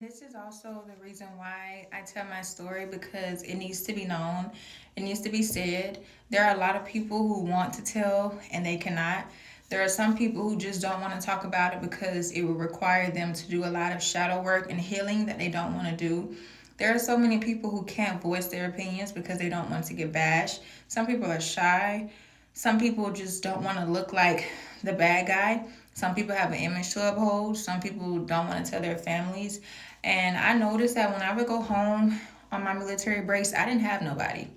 This is also the reason why I tell my story because it needs to be known. It needs to be said. There are a lot of people who want to tell and they cannot. There are some people who just don't want to talk about it because it will require them to do a lot of shadow work and healing that they don't want to do. There are so many people who can't voice their opinions because they don't want to get bashed. Some people are shy. Some people just don't want to look like the bad guy. Some people have an image to uphold. Some people don't want to tell their families. And I noticed that when I would go home on my military breaks, I didn't have nobody.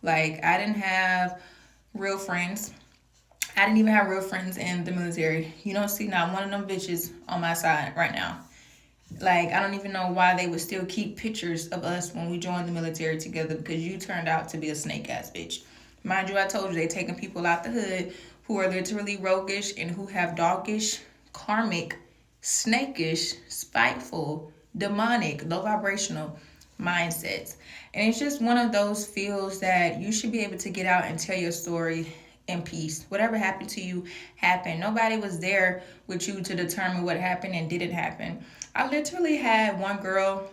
Like, I didn't have real friends. I didn't even have real friends in the military. You don't see not one of them bitches on my side right now. Like, I don't even know why they would still keep pictures of us when we joined the military together because you turned out to be a snake ass bitch. Mind you, I told you they taking people out the hood who are literally roguish and who have doggish, karmic, snakish, spiteful, demonic, low vibrational mindsets. And it's just one of those feels that you should be able to get out and tell your story in peace. Whatever happened to you happened. Nobody was there with you to determine what happened and didn't happen. I literally had one girl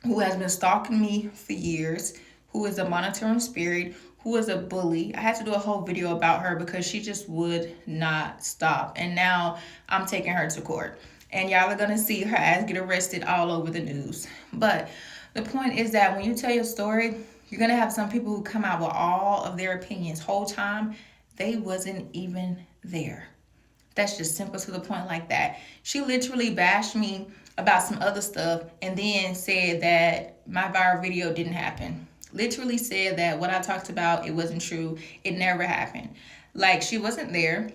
who has been stalking me for years, who is a monitoring spirit, who is a bully. I had to do a whole video about her because she just would not stop. And now I'm taking her to court. And y'all are going to see her ass get arrested all over the news. But the point is that when you tell your story, you're going to have some people who come out with all of their opinions. Whole time, they wasn't even there. That's just simple to the point like that. She literally bashed me about some other stuff and then said that my viral video didn't happen. Literally said that what I talked about, it wasn't true. It never happened. Like, she wasn't there.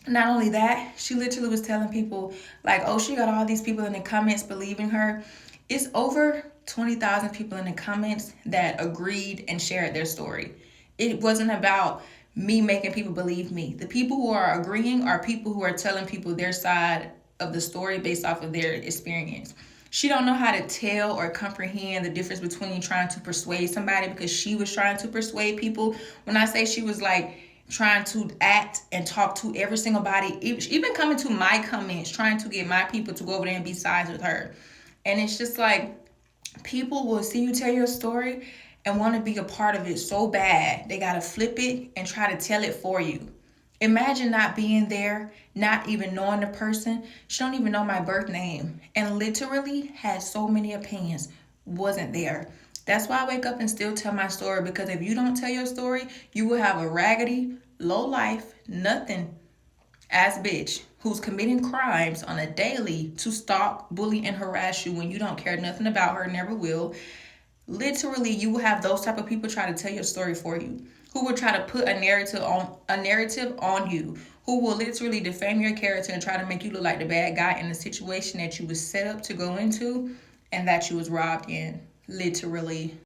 Not only that, she literally was telling people, like, oh, she got all these people in the comments believing her. It's over 20,000 people in the comments that agreed and shared their story. It wasn't about me making people believe me. The people who are agreeing are people who are telling people their side of the story based off of their experience. She don't know how to tell or comprehend the difference between trying to persuade somebody because she was trying to persuade people. When I say she was like trying to act and talk to every single body, even coming to my comments, trying to get my people to go over there and be sides with her. And it's just like people will see you tell your story and want to be a part of it so bad they gotta flip it and try to tell it for you. Imagine not being there, not even knowing the person. She don't even know my birth name and literally had so many opinions. Wasn't there. That's why I wake up and still tell my story, because if you don't tell your story, you will have a raggedy, low life, nothing ass bitch who's committing crimes on a daily to stalk, bully, and harass you when you don't care nothing about her, never will. Literally, you will have those type of people try to tell your story for you, who will try to put a narrative on you, who will literally defame your character and try to make you look like the bad guy in a situation that you was set up to go into and that you was robbed in. Literally.